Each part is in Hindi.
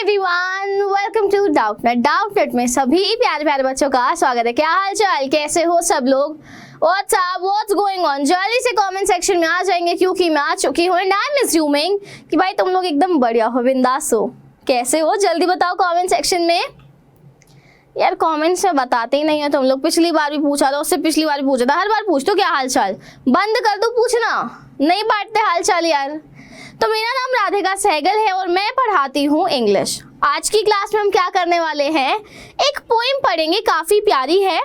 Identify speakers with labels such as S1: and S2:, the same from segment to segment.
S1: एवरीवन, वेलकम टू डाउटनेट में सभी प्यारे प्यारे बच्चों का स्वागत है। क्या हाल चाल, कैसे हो सब लोग? What's going on? जल्दी से कमेंट सेक्शन में आ जाएंगे क्योंकि मैं आ चुकी हूँ एंड आई एम अज्यूमिंग कि भाई तुम लोग एकदम बढ़िया हो, बिंदास हो। कैसे हो जल्दी बताओ कमेंट सेक्शन में। यार कमेंट से बताते ही नहीं है तुम लोग। पिछली बार भी पूछा था, उससे पिछली बार भी पूछा था, हर बार पूछ दो क्या हाल चाल। बंद कर दो पूछना, नहीं बांटते हाल चाल यार। तो मेरा नाम राधिका सहगल है और मैं पढ़ाती हूँ इंग्लिश। आज की क्लास में हम क्या करने वाले हैं, एक पोएम पढ़ेंगे, काफ़ी प्यारी है,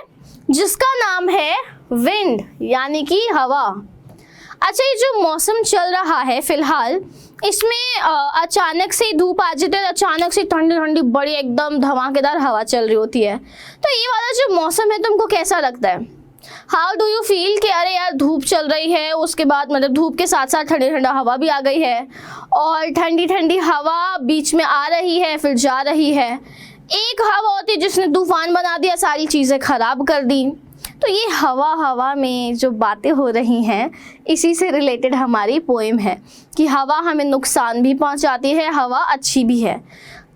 S1: जिसका नाम है विंड यानी कि हवा। अच्छा, ये जो मौसम चल रहा है फिलहाल, इसमें अचानक से धूप आ जाती है, अचानक से ठंडी ठंडी बड़ी एकदम धमाकेदार हवा चल रही होती है। तो ये वाला जो मौसम है तुमको कैसा लगता है? हाउ डू यू फील कि अरे यार धूप चल रही है, उसके बाद मतलब धूप के साथ साथ ठंडी ठंडा हवा भी आ गई है और ठंडी ठंडी हवा बीच में आ रही है फिर जा रही है। एक हवा होती है जिसने तूफान बना दिया, सारी चीज़ें खराब कर दी। तो ये हवा में जो बातें हो रही हैं, इसी से रिलेटेड हमारी पोएम है कि हवा हमें नुकसान भी पहुंचाती है, हवा अच्छी भी है।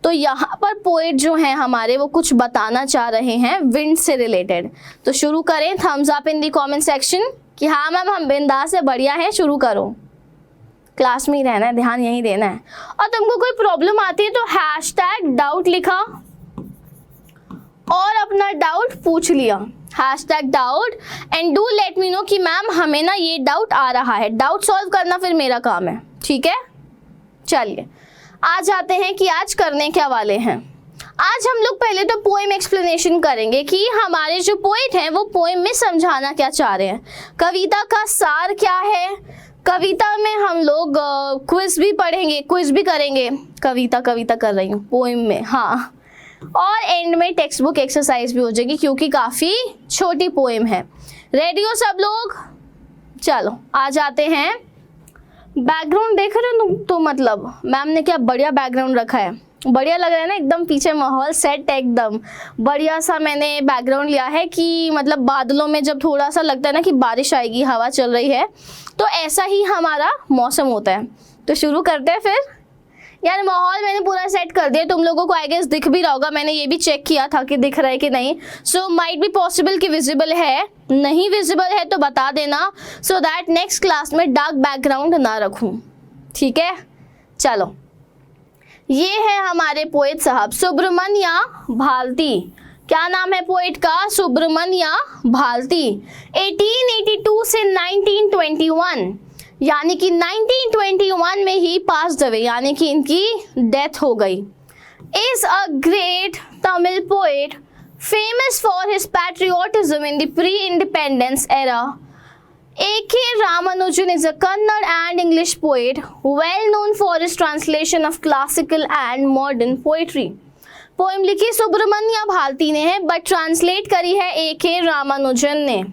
S1: तो यहाँ पर पोएट जो हैं हमारे, वो कुछ बताना चाह रहे हैं विंड से रिलेटेड। तो शुरू करें, thumbs up in the comment section कि हाँ मैम हम बिंदास से बढ़िया हैं, शुरू करो। क्लास में ही रहना है, ध्यान यहीं देना है। और तुमको कोई प्रॉब्लम आती है तो हैशटैग डाउट लिखा और अपना डाउट पूछ लिया, hashtag doubt, and do let me know कि मैम हमें ना ये डाउट आ रहा है। डाउट सॉल्व करना फिर मेरा काम है, ठीक है? चलिए आ जाते हैं कि आज करने क्या वाले हैं। आज हम लोग पहले तो पोएम एक्सप्लेनेशन करेंगे कि हमारे जो पोएट हैं वो पोएम में समझाना क्या चाह रहे हैं, कविता का सार क्या है। कविता में हम लोग क्विज भी पढ़ेंगे, क्विज भी करेंगे। कविता कर रही हूँ पोएम में, हाँ। और एंड में टेक्स्ट बुक एक्सरसाइज भी हो जाएगी क्योंकि काफ़ी छोटी पोएम है। रेडी हो सब लोग? चलो आ जाते हैं। बैकग्राउंड देख रहे हो तो मतलब मैम ने क्या बढ़िया बैकग्राउंड रखा है, बढ़िया लग रहा है ना, एकदम पीछे माहौल सेट है, एकदम बढ़िया सा मैंने बैकग्राउंड लिया है कि मतलब बादलों में जब थोड़ा सा लगता है ना कि बारिश आएगी, हवा चल रही है, तो ऐसा ही हमारा मौसम होता है। तो शुरू करते हैं फिर। यार माहौल मैंने पूरा सेट कर दिया, तुम लोगों को आई गेस दिख भी रहा होगा, मैंने ये भी चेक किया था कि दिख रहा है कि नहीं। सो माइट बी पॉसिबल कि विजिबल है, नहीं विजिबल है तो बता देना, सो दैट नेक्स्ट क्लास में डार्क बैकग्राउंड ना रखूं, ठीक है? चलो, ये है हमारे पोएट साहब सुब्रमण्या भारती। क्या नाम है पोएट का? सुब्रमण्या भारती। 1882 से 1921 यानी कि 1921 में ही पास अवे, यानी कि इनकी डेथ हो गई। Is a great Tamil poet famous for his patriotism in the pre independence era. A.K. Ramanujan is a Kannada and English poet well known for his translation of classical and modern poetry. Poem लिखी सुब्रमण्या भारती ने है बट ट्रांसलेट करी है A.K. रामानुजन ने।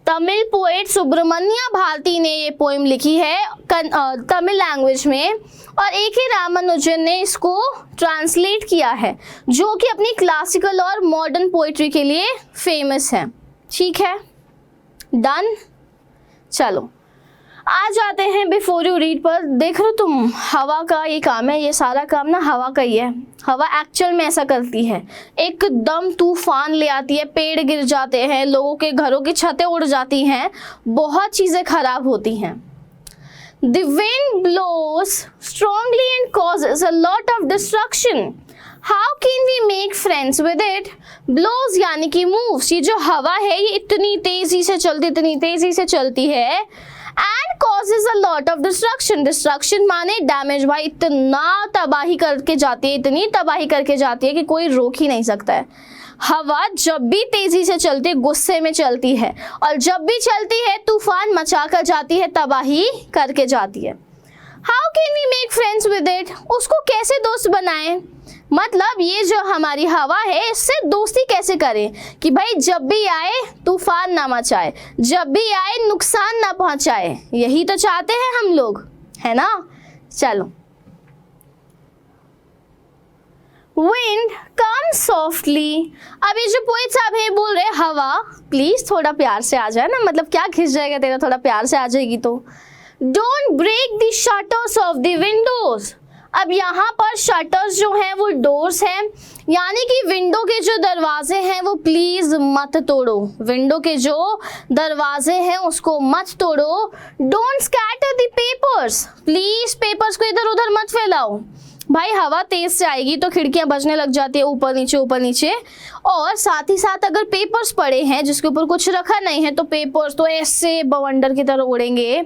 S1: तमिल पोएट सुब्रमण्या भारती ने ये पोएम लिखी है तमिल लैंग्वेज में और A.K. रामानुजन ने इसको ट्रांसलेट किया है, जो कि अपनी क्लासिकल और मॉडर्न पोइट्री के लिए फेमस है। ठीक है, डन। चलो आ जाते हैं बिफोर यू रीड पर। देख रहे हो तुम, हवा का ये काम है, ये सारा काम ना हवा का ही है। हवा एक्चुअल में ऐसा करती है, एकदम तूफान ले आती है, पेड़ गिर जाते हैं, लोगों के घरों की छतें उड़ जाती हैं, बहुत चीज़ें खराब होती हैं। The wind blows strongly and causes a lot of destruction. How can we make friends with it? Blows यानी कि moves। ये जो हवा है ये इतनी तेजी से चलती है and causes a lot of destruction. Destruction माने डैमेज। भाई इतना तबाही करके जाती है, इतनी तबाही करके जाती है कि कोई रोक ही नहीं सकता है। हवा जब भी तेजी से चलती है, गुस्से में चलती है, और जब भी चलती है तूफान मचा कर जाती है, तबाही करके जाती है। How can we make friends with it? उसको कैसे दोस्त बनाएं? मतलब ये जो हमारी हवा है इससे दोस्ती कैसे करें कि भाई जब भी आए तूफान ना मचाए, जब भी आए नुकसान ना पहुंचाए। यही तो चाहते हैं हम लोग, है ना? चलो, विंड कम सॉफ्टली। अब ये जो पोएट साहब है बोल रहे हवा प्लीज थोड़ा प्यार से आ जाए ना, मतलब क्या खिंच जाएगा तेरा, थोड़ा प्यार से आ जाएगी तो। Don't break the shutters of the windows. अब यहाँ पर शटर्स जो हैं वो डोर्स हैं, यानी कि विंडो के जो दरवाजे हैं वो प्लीज मत तोड़ो, विंडो के जो दरवाजे हैं उसको मत तोड़ो। Don't scatter the papers, please papers को इधर उधर मत फैलाओ। भाई हवा तेज से आएगी तो खिड़कियां बजने लग जाती है ऊपर नीचे, और साथ ही साथ अगर पेपर्स पड़े हैं जिसके ऊपर कुछ रखा नहीं है तो पेपर्स तो ऐसे बवंडर की तरह उड़ेंगे।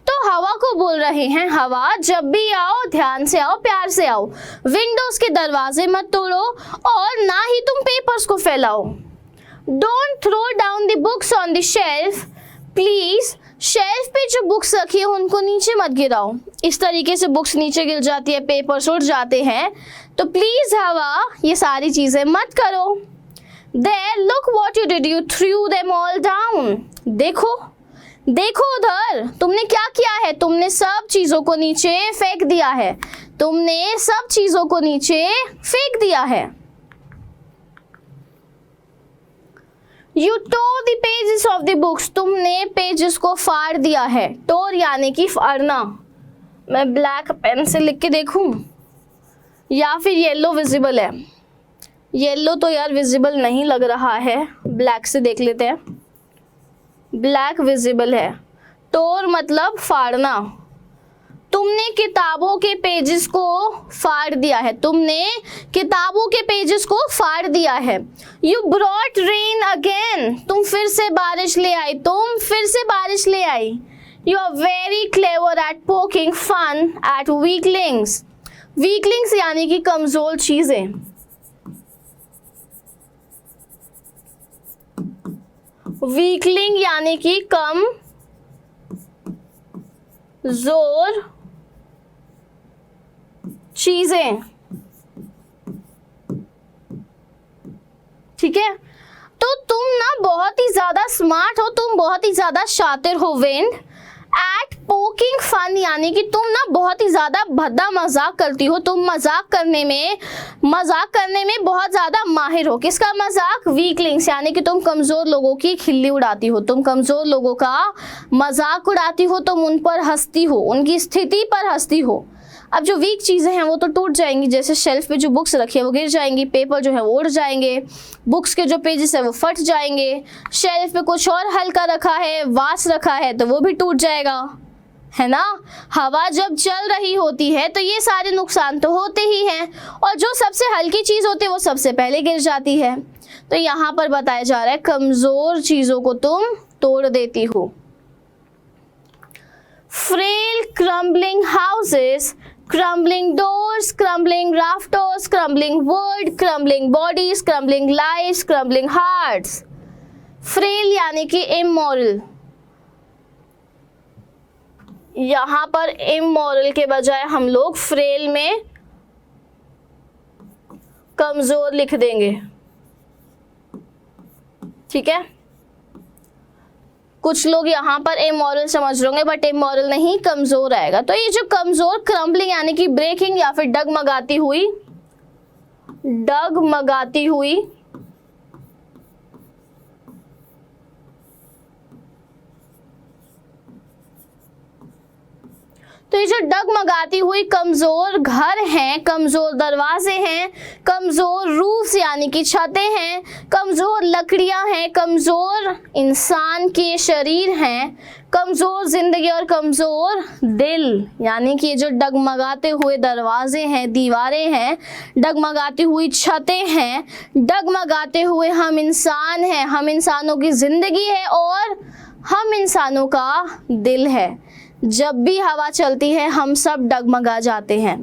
S1: तो हवा को बोल रहे हैं, हवा जब भी आओ ध्यान से आओ, प्यार से आओ, विंडोज के दरवाजे मत तोड़ो और ना ही तुम पेपर्स को फैलाओ। Don't throw down the books on the shelf, please shelf पे जो बुक्स रखी है उनको नीचे मत गिराओ। इस तरीके से बुक्स नीचे गिर जाती है, पेपर्स उड़ जाते हैं, तो प्लीज हवा ये सारी चीजें मत करो। There, look what you did, you threw them all down. देखो देखो उधर तुमने क्या किया है, तुमने सब चीजों को नीचे फेंक दिया है, तुमने सब चीजों को नीचे फेंक दिया है। You tore the pages of the books, तुमने पेजेस को फाड़ दिया है। टोर यानी कि फाड़ना। मैं ब्लैक पेन से लिख के देखूं या फिर येलो विजिबल है? येलो तो यार विजिबल नहीं लग रहा है, ब्लैक से देख लेते हैं। ब्लैक विजिबल है। टोर मतलब फाड़ना। तुमने किताबों के पेजेस को फाड़ दिया है, तुमने किताबों के पेजेस को फाड़ दिया है। यू ब्रॉट रेन अगेन, तुम फिर से बारिश ले आई, तुम फिर से बारिश ले आई। You are very clever at poking fun at weaklings. Weaklings यानी कि कमजोर चीजें। वीकलिंग यानी कि कम जोर चीजें, ठीक है। तो तुम ना बहुत ही ज्यादा स्मार्ट हो, तुम बहुत ही ज्यादा शातिर हो विंड एट पोकिंग फन, यानी कि तुम ना बहुत ही ज्यादा भद्दा मजाक करती हो, तुम मजाक करने में बहुत ज्यादा माहिर हो। किसका मजाक? वीकलिंग्स, यानी कि तुम कमजोर लोगों की खिल्ली उड़ाती हो, तुम कमजोर लोगों का मजाक उड़ाती हो, तुम उन पर हंसती हो, उनकी स्थिति पर हंसती हो। अब जो वीक चीज़ें हैं वो तो टूट जाएंगी, जैसे शेल्फ पे जो बुक्स रखी है वो गिर जाएंगी, पेपर जो है वो उड़ जाएंगे, बुक्स के जो पेजेस है वो फट जाएंगे, शेल्फ पे कुछ और हल्का रखा है, वास रखा है तो वो भी टूट जाएगा, है ना। हवा जब चल रही होती है तो ये सारे नुकसान तो होते ही हैं, और जो सबसे हल्की चीज़ होती है वो सबसे पहले गिर जाती है। तो यहाँ पर बताया जा रहा है कमज़ोर चीज़ों को तुम तोड़ देती हो। Frail crumbling houses, crumbling doors, crumbling rafters, crumbling wood, crumbling bodies, crumbling lives, crumbling hearts. Frail यानी कि immoral, यहाँ पर immoral के बजाय हम लोग frail में कमजोर लिख देंगे, ठीक है। कुछ लोग यहाँ पर इमोरल समझ रहे होंगे, बट इमोरल नहीं, कमजोर आएगा। तो ये जो कमजोर, क्रम्बलिंग यानी कि ब्रेकिंग या फिर डगमगाती हुई, तो ये जो डगमगाती हुई कमजोर घर हैं, कमजोर दरवाजे हैं, कमजोर रूफ्स यानी कि छतें हैं, कमजोर लकड़ियां हैं, कमजोर इंसान के शरीर हैं, कमजोर जिंदगी और कमजोर दिल, यानी कि ये जो डगमगाते हुए दरवाजे हैं, दीवारें हैं, डगमगाती हुई छतें हैं, डगमगाते हुए हम इंसान हैं, हम इंसानों की जिंदगी है और हम इंसानों का दिल है। जब भी हवा चलती है हम सब डगमगा जाते हैं,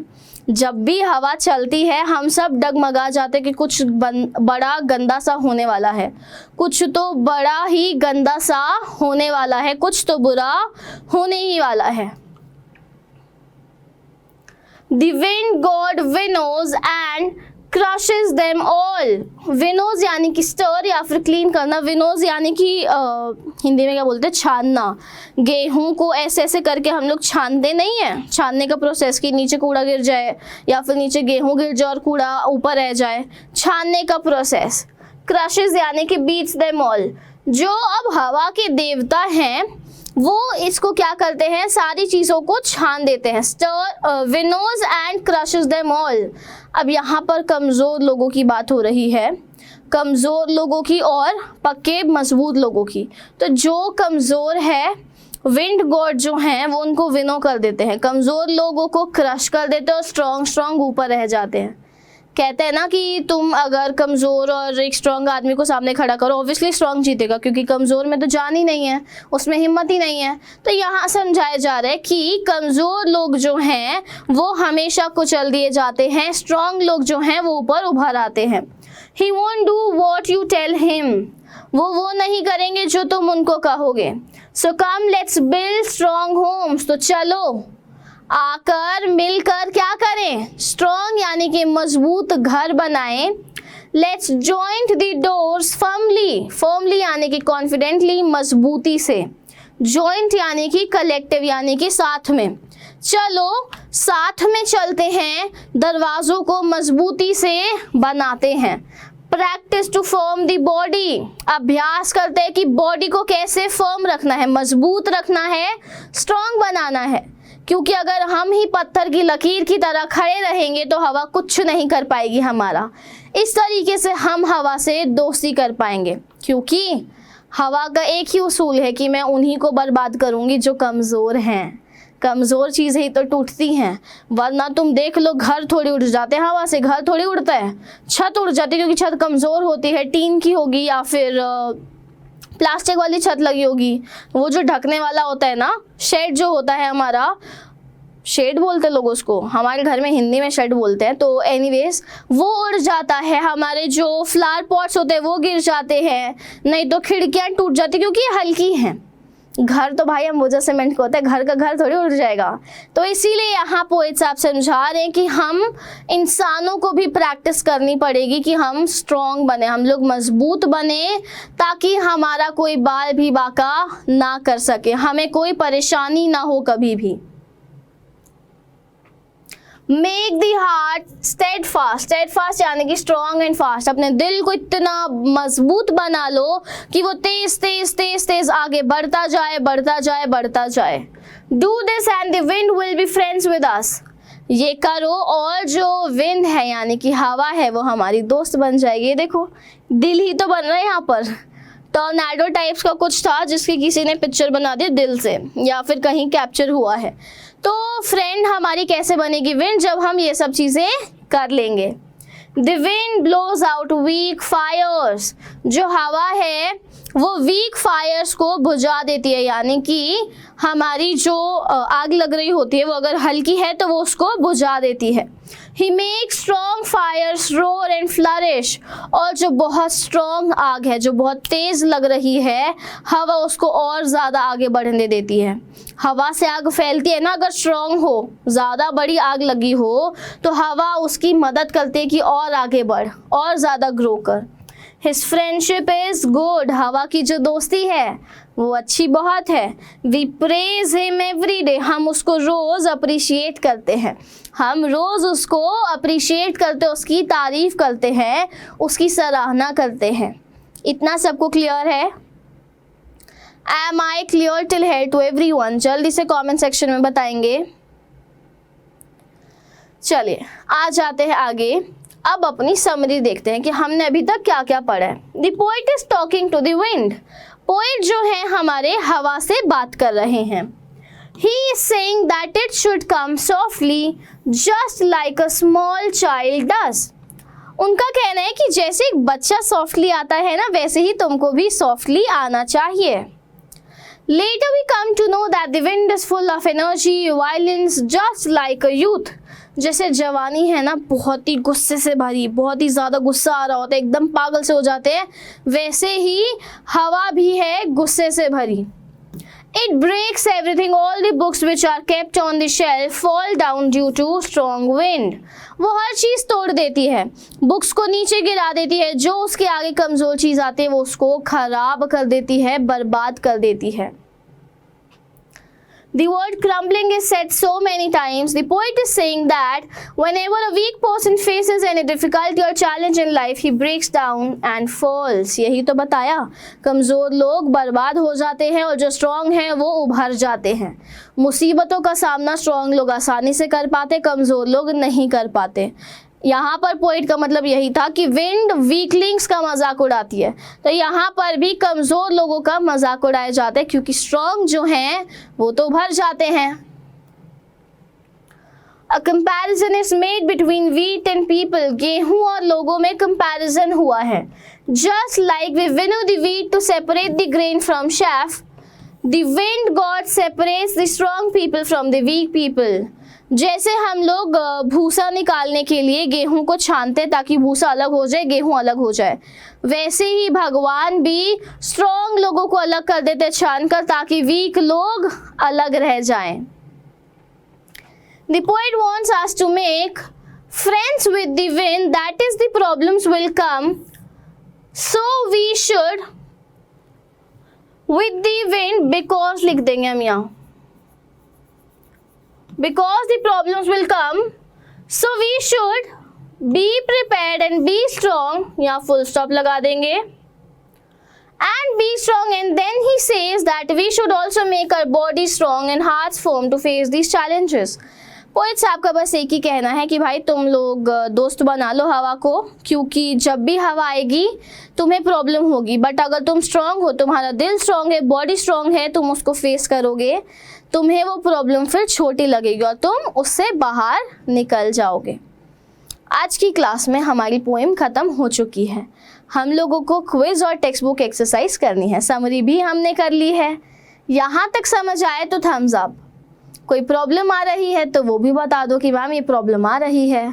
S1: जब भी हवा चलती है हम सब डगमगा जाते हैं कि कुछ बड़ा गंदा सा होने वाला है, कुछ तो बड़ा ही गंदा सा होने वाला है, कुछ तो बुरा होने ही वाला है। The wind god winnows and crushes them all. विनोज यानी कि स्टर या फिर क्लीन करना, विनोज यानी कि हिंदी में क्या बोलते हैं, छानना। गेहूं को ऐसे ऐसे करके हम लोग छानते नहीं है, छानने का प्रोसेस कि नीचे कूड़ा गिर जाए या फिर नीचे गेहूं गिर जाए और कूड़ा ऊपर रह जाए, छानने का प्रोसेस। क्रशेस यानी कि बीट्स देम ऑल। जो अब हवा के देवता हैं वो इसको क्या करते हैं, सारी चीज़ों को छान देते हैं। स्टर विनोज एंड क्रशेस देम ऑल। अब यहाँ पर कमज़ोर लोगों की बात हो रही है, कमज़ोर लोगों की और पक्के मजबूत लोगों की। तो जो कमज़ोर है, विंड गॉड जो हैं वो उनको विनो कर देते हैं, कमज़ोर लोगों को क्रश कर देते हैं और स्ट्रॉन्ग ऊपर रह जाते हैं। कहते हैं ना कि तुम अगर कमज़ोर और एक स्ट्रॉन्ग आदमी को सामने खड़ा करो, ऑब्वियसली स्ट्रॉन्ग जीतेगा, क्योंकि कमज़ोर में तो जान ही नहीं है, उसमें हिम्मत ही नहीं है। तो यहाँ समझाया जा रहा है कि कमज़ोर लोग जो हैं वो हमेशा कुचल दिए जाते हैं, स्ट्रॉन्ग लोग जो हैं वो ऊपर उभर आते हैं। He won't do what you tell him. वो नहीं करेंगे जो तुम उनको कहोगे। So come let's build strong homes. तो चलो आकर मिलकर क्या करें, स्ट्रॉन्ग यानी कि मजबूत घर बनाएं। Let's joint the doors firmly यानी कि कॉन्फिडेंटली, मजबूती से। जॉइंट यानी कि कलेक्टिव यानी कि साथ में। चलो साथ में चलते हैं, दरवाज़ों को मजबूती से बनाते हैं। Practice to firm the body, अभ्यास करते हैं कि बॉडी को कैसे फर्म रखना है, मजबूत रखना है, स्ट्रॉन्ग बनाना है। क्योंकि अगर हम ही पत्थर की लकीर की तरह खड़े रहेंगे तो हवा कुछ नहीं कर पाएगी हमारा। इस तरीके से हम हवा से दोस्ती कर पाएंगे, क्योंकि हवा का एक ही उसूल है कि मैं उन्हीं को बर्बाद करूंगी जो कमज़ोर हैं। कमज़ोर चीज़ें ही तो टूटती हैं, वरना तुम देख लो घर थोड़ी उड़ जाते हैं हवा से, घर थोड़ी उड़ता है, छत उड़ जाती है, क्योंकि छत कमज़ोर होती है, टीन की होगी या फिर प्लास्टिक वाली छत लगी होगी। वो जो ढकने वाला होता है ना, शेड जो होता है हमारा, शेड बोलते लोग उसको, हमारे घर में हिंदी में शेड बोलते हैं। तो एनीवेज वो उड़ जाता है, हमारे जो फ्लावर पॉट्स होते हैं वो गिर जाते हैं, नहीं तो खिड़कियाँ टूट जाती क्योंकि ये हल्की हैं। घर तो भाई अंबुजा सीमेंट का होता है, घर का घर थोड़ी उड़ जाएगा। तो इसीलिए यहाँ पोएट साहब समझा रहे हैं कि हम इंसानों को भी प्रैक्टिस करनी पड़ेगी कि हम स्ट्रॉन्ग बने, हम लोग मजबूत बने, ताकि हमारा कोई बाल भी बाका ना कर सके, हमें कोई परेशानी ना हो कभी भी। मेक द हार्ट स्टेडफास्ट यानी कि स्ट्रॉन्ग एंड फास्ट। अपने दिल को इतना मजबूत बना लो कि वो तेज आगे बढ़ता जाए। Do this and the wind will be friends with us. ये करो और जो विंड है यानी कि हवा है वो हमारी दोस्त बन जाएगी। ये देखो दिल ही तो बन रहा है यहाँ पर। टॉर्नेडो टाइप्स का कुछ था जिसकी किसी ने पिक्चर बना दी दिल से या फिर कहीं कैप्चर हुआ है। तो फ्रेंड हमारी कैसे बनेगी विंड, जब हम ये सब चीज़ें कर लेंगे। The wind blows out weak fires. जो हवा है वो वीक फायर्स को बुझा देती है, यानी कि हमारी जो आग लग रही होती है वो अगर हल्की है तो वो उसको बुझा देती है। He makes strong fires roar and flourish। और जो बहुत स्ट्रॉन्ग आग है, जो बहुत तेज लग रही है, हवा उसको और ज़्यादा आगे बढ़ने देती है। हवा से आग फैलती है ना, अगर स्ट्रॉन्ग हो, ज़्यादा बड़ी आग लगी हो तो हवा उसकी मदद करती है कि और आगे बढ़, और ज़्यादा ग्रो कर। His friendship is good। हवा की जो दोस्ती है वो अच्छी बहुत है। We praise him every day। हम उसको रोज़ अप्रिशिएट करते हैं, हम रोज़ उसको अप्रिशिएट करते हैं, उसकी तारीफ़ करते हैं, उसकी सराहना करते हैं। इतना सबको क्लियर है? Am I clear till here to everyone? जल्दी से कमेंट सेक्शन में बताएंगे। चलिए आ जाते हैं आगे। अब अपनी समरी देखते हैं कि हमने अभी तक क्या क्या पढ़ा है। The poet is talking to the wind। Poet जो है हमारे हवा से बात कर रहे हैं। He is saying that it should come softly just like a small child does। उनका कहना है कि जैसे एक बच्चा सॉफ्टली आता है ना, वैसे ही तुमको भी सॉफ्टली आना चाहिए। Later we come to know that the wind is full of energy, violence, just like a youth। जैसे जवानी है ना बहुत ही गुस्से से भरी, बहुत ही ज़्यादा गुस्सा आ रहा होता है, एकदम पागल से हो जाते हैं, वैसे ही हवा भी है गुस्से से भरी। It breaks everything, all the books which are kept on the shelf fall down due to strong wind। वो हर चीज़ तोड़ देती है, बुक्स को नीचे गिरा देती है, जो उसके आगे कमज़ोर चीज़ आती है वो उसको खराब कर देती है, बर्बाद कर देती है। The word crumbling is said so many times. The poet is saying that whenever a weak person faces any difficulty or challenge in life, he breaks down and falls. यही तो बताया, कमज़ोर लोग बर्बाद हो जाते हैं और जो स्ट्रॉन्ग हैं वो उभर जाते हैं। मुसीबतों का सामना स्ट्रॉन्ग लोग आसानी से कर पाते, कमज़ोर लोग नहीं कर पाते। यहाँ पर पोइट का मतलब यही था कि विंड वीकलिंग्स का मजाक उड़ाती है, तो यहाँ पर भी कमज़ोर लोगों का मजाक उड़ाए जाते हैं क्योंकि स्ट्रॉन्ग जो हैं वो तो उभर जाते हैं। A comparison is made between wheat and people. गेहूं और लोगों में कंपैरिजन हुआ है। Just like we winnow the wheat to separate the grain from chaff, the wind god separates the strong people from the weak people. जैसे हम लोग भूसा निकालने के लिए गेहूं को छानते ताकि भूसा अलग हो जाए, गेहूं अलग हो जाए, वैसे ही भगवान भी स्ट्रॉन्ग लोगों को अलग कर देते छानकर ताकि वीक लोग अलग रह जाएं। The poet wants us to make friends with the wind, that is the problems will come, so we should with the wind because लिख देंगे हम यहाँ, because the problems will come, so we should be prepared and be strong, यहाँ full stop लगा देंगे, and be strong, and then he says that we should also make our body strong and hearts firm to face these challenges. Poet साहब का बस एक ही कहना है कि भाई तुम लोग दोस्त बना लो हवा को, क्योंकि जब भी हवा आएगी तुम्हें प्रॉब्लम होगी, बट अगर तुम स्ट्रांग हो, तुम्हारा दिल स्ट्रांग है, बॉडी स्ट्रांग है, तुम उसको फेस करोगे, तुम्हें वो प्रॉब्लम फिर छोटी लगेगी और तुम उससे बाहर निकल जाओगे। आज की क्लास में हमारी पोएम ख़त्म हो चुकी है। हम लोगों को क्विज और टेक्स्ट बुक एक्सरसाइज करनी है, समरी भी हमने कर ली है। यहाँ तक समझ आए तो थम्स अप, कोई प्रॉब्लम आ रही है तो वो भी बता दो कि मैम ये प्रॉब्लम आ रही है।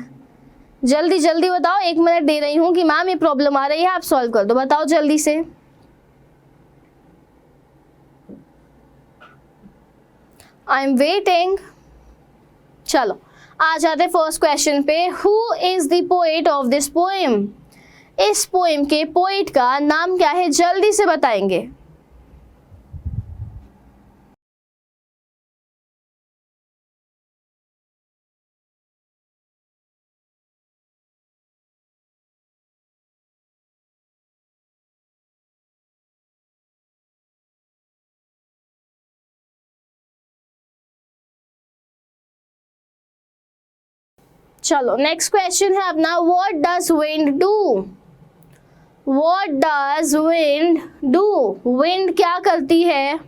S1: जल्दी जल्दी बताओ, 1 मिनट दे रही हूँ कि मैम ये प्रॉब्लम आ रही है, आप सॉल्व कर दो, बताओ जल्दी से। I am waiting. चलो आ जाते फर्स्ट क्वेश्चन पे। Who is the poet of this poem? इस पोएम के पोएट का नाम क्या है, जल्दी से बताएंगे। चलो नेक्स्ट क्वेश्चन है अपना, what does wind do? What does wind do? Wind क्या करती है?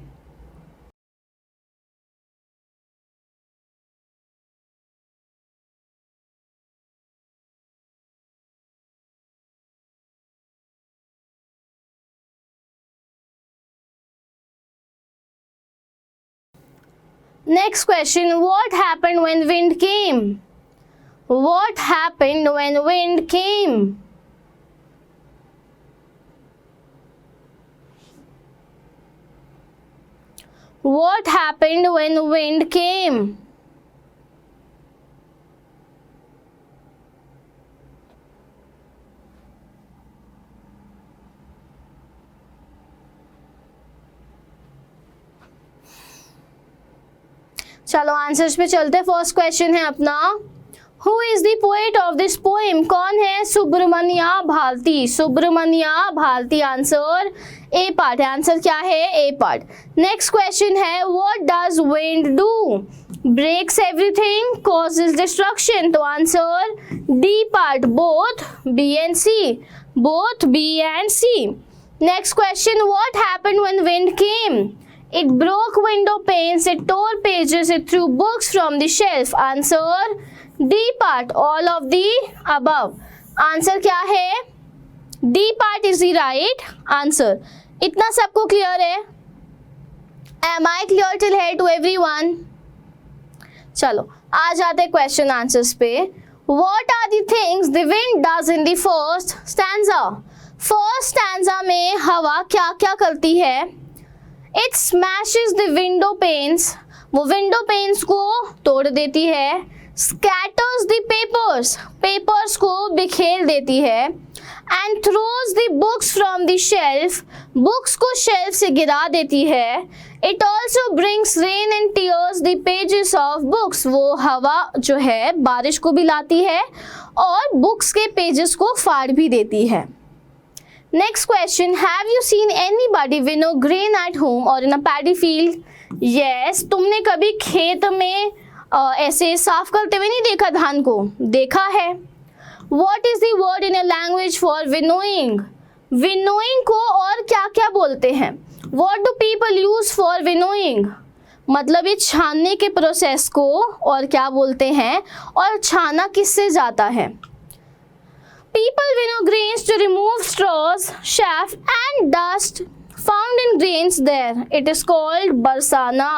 S1: Next question, what happened when wind came? What happened when wind came? What happened when wind came? चलो आंसर्स पे चलते। फर्स्ट क्वेश्चन है अपना, Who is the poet of this poem? कौन है? Subramanya Bharati. Subramanya Bharati answer A part है। आंसर क्या है? A part. नेक्स्ट क्वेश्चन है, What does wind do? Breaks everything, causes destruction। तो answer D part, both B and C, both B and C। Next question, What happened when wind came? It broke window panes, it tore pages, it threw books from the shelf। Answer D part, all of the above. Answer क्या है? D part is the right answer. इतना सबको क्लियर है? Am I clear till here to everyone? चलो आ जाते क्वेश्चन आंसर्स पे। What are the things the wind does in the first stanza? First stanza में हवा क्या क्या करती है? It smashes the window panes, वो विंडो पेन्स को तोड़ देती है। स्कैटर्स द पेपर्स, पेपर्स को बिखेर देती है। and throws the books from the shelf, books को shelf से गिरा देती है. It also brings rain and tears the pages of books. वो हवा जो है बारिश को भी लाती है और बुक्स के पेजेस को फाड़ भी देती है. Next question, have you seen anybody winnow grain at home or in a paddy field? Yes, तुमने कभी खेत में ऐसे साफ करते हुए नहीं देखा धान को? देखा है. What is the word in a language for winnowing? Winnowing को और क्या क्या बोलते हैं? What do people use for winnowing? मतलब ये छानने के प्रोसेस को और क्या बोलते हैं और छाना किससे जाता है? People winnow grains to remove straws, chaff and dust found in grains there. It is called Barsana.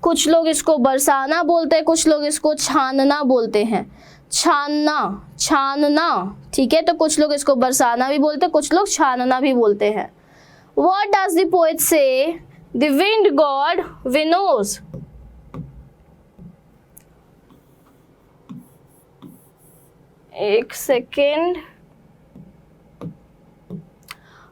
S1: कुछ लोग इसको बरसाना बोलते हैं, कुछ लोग इसको छानना बोलते हैं. छानना, छानना, ठीक है. तो कुछ लोग इसको बरसाना भी बोलते हैं, कुछ लोग छानना भी बोलते हैं. What does the poet say? The wind god winnows. एक सेकेंड.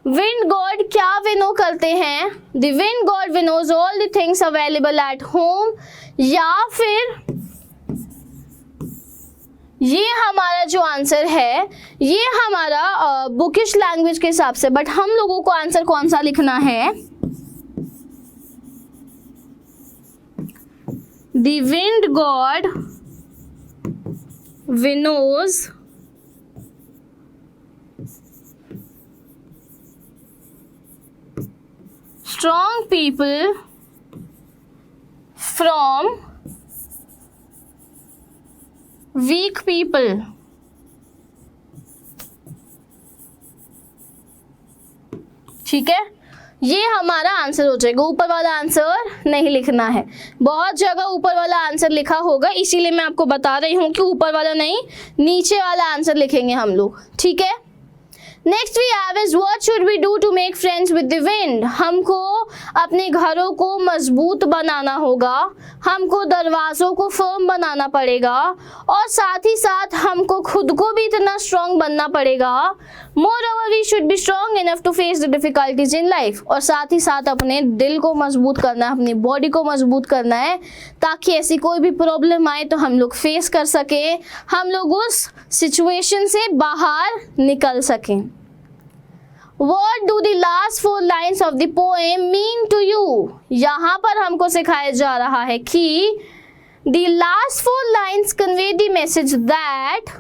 S1: विंड गॉड क्या विनो करते हैं? The wind god winnows all the things available at home. या फिर ये हमारा जो आंसर है ये हमारा बुकिश लैंग्वेज के हिसाब से, बट हम लोगों को आंसर कौन सा लिखना है? The wind god winnows strong people from weak people. ठीक है, ये हमारा आंसर हो जाएगा. ऊपर वाला आंसर नहीं लिखना है. बहुत जगह ऊपर वाला आंसर लिखा होगा, इसीलिए मैं आपको बता रही हूँ कि ऊपर वाला नहीं नीचे वाला आंसर लिखेंगे हम लोग. ठीक है. Next we have is what should we do to make friends with the wind. हमको अपने घरों को मजबूत बनाना होगा, हमको दरवाज़ों को फर्म बनाना पड़ेगा और साथ ही साथ हमको खुद को भी इतना स्ट्रॉन्ग बनना पड़ेगा. Moreover we should be strong enough to face the difficulties in life. और साथ ही साथ अपने दिल को मजबूत करना है, अपनी बॉडी को मजबूत करना है ताकि ऐसी कोई भी प्रॉब्लम आए तो हम लोग फेस कर सकें, हम लोग उस सिचुएशन से बाहर निकल सकें. What do the last 4 lines of the poem mean to you? यहाँ पर हमको सिखाया जा रहा है कि the last 4 lines convey the message that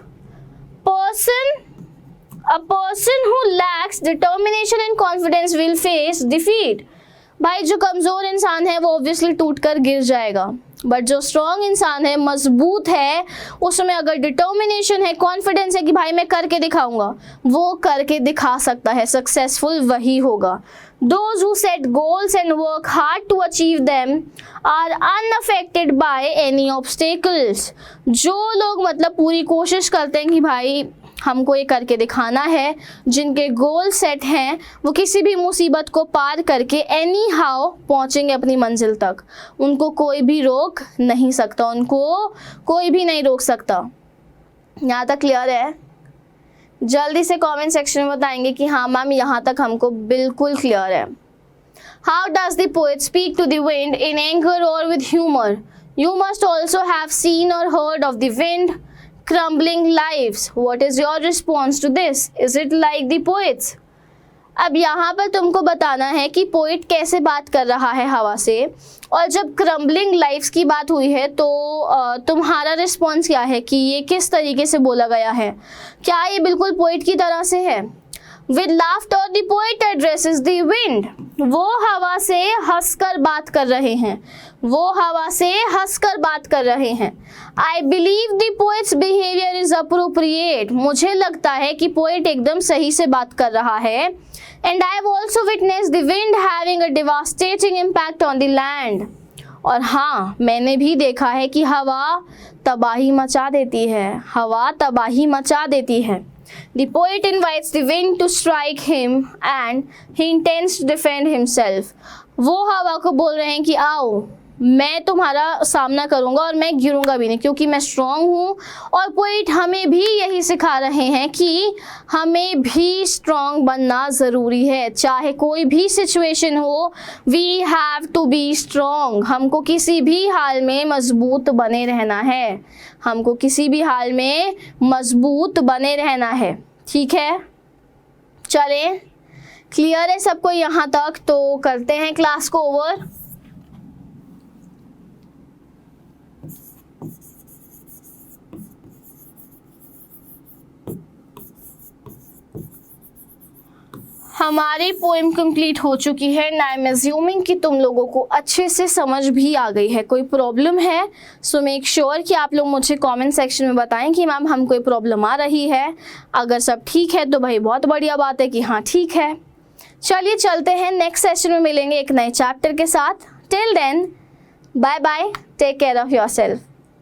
S1: a person who lacks determination and confidence will face defeat. भाई जो कमज़ोर इंसान है वो ऑब्वियसली टूट कर गिर जाएगा, बट जो स्ट्रॉन्ग इंसान है, मजबूत है, उसमें अगर डिटर्मिनेशन है, कॉन्फिडेंस है कि भाई मैं करके दिखाऊंगा, वो करके दिखा सकता है. सक्सेसफुल वही होगा. Those who set goals and work hard to achieve them are unaffected by any obstacles. जो लोग मतलब पूरी कोशिश करते हैं कि भाई हमको ये करके दिखाना है, जिनके गोल सेट हैं, वो किसी भी मुसीबत को पार करके एनी हाउ पहुँचेंगे अपनी मंजिल तक. उनको कोई भी रोक नहीं सकता, उनको कोई भी नहीं रोक सकता. यहाँ तक क्लियर है? जल्दी से कमेंट सेक्शन में बताएंगे कि हाँ मैम यहाँ तक हमको बिल्कुल क्लियर है. How does the poet speak to the wind, in anger or with humor? You must also have seen or heard of the wind crumbling lives. What is your response to this? Is it like the poets? अब यहाँ पर तुमको बताना है कि पोइट कैसे बात कर रहा है हवा से, और जब क्रम्बलिंग लाइफ्स की बात हुई है तो तुम्हारा रिस्पॉन्स क्या है कि ये किस तरीके से बोला गया है. क्या ये बिल्कुल पोइट की तरह से है? With laughter the poet addresses the wind. वो हवा से हंसकर बात कर रहे हैं, वो हवा से हंसकर बात कर रहे हैं. I believe the poet's behavior is appropriate. मुझे लगता है कि पोएट एकदम सही से बात कर रहा है. And I have also witnessed the wind having a devastating impact on the land. और हाँ, मैंने भी देखा है कि हवा तबाही मचा देती है, हवा तबाही मचा देती है. The poet invites the wind to strike him and he intends to defend himself. वो हवा को बोल रहे हैं कि आओ मैं तुम्हारा सामना करूंगा और मैं गिरूंगा भी नहीं, क्योंकि मैं स्ट्रांग हूँ। और पोइट हमें भी यही सिखा रहे हैं कि हमें भी स्ट्रांग बनना ज़रूरी है, चाहे कोई भी सिचुएशन हो। We have to be strong. हमको किसी भी हाल में मजबूत बने रहना है, हमको किसी भी हाल में मजबूत बने रहना है, ठीक है। चले, क्लियर है सबको यहाँ तक? तो करते हैं क्लास को ओवर। हमारी पोएम कंप्लीट हो चुकी है एंड आई एम अज्यूमिंग कि तुम लोगों को अच्छे से समझ भी आ गई है। कोई प्रॉब्लम है सो मेक श्योर कि आप लोग मुझे कमेंट सेक्शन में बताएं कि मैम हम कोई प्रॉब्लम आ रही है। अगर सब ठीक है तो भाई बहुत बढ़िया बात है कि हाँ ठीक है। चलिए चलते हैं, नेक्स्ट सेशन में मिलेंगे एक नए चैप्टर के साथ। Till then bye bye, take care of yourself.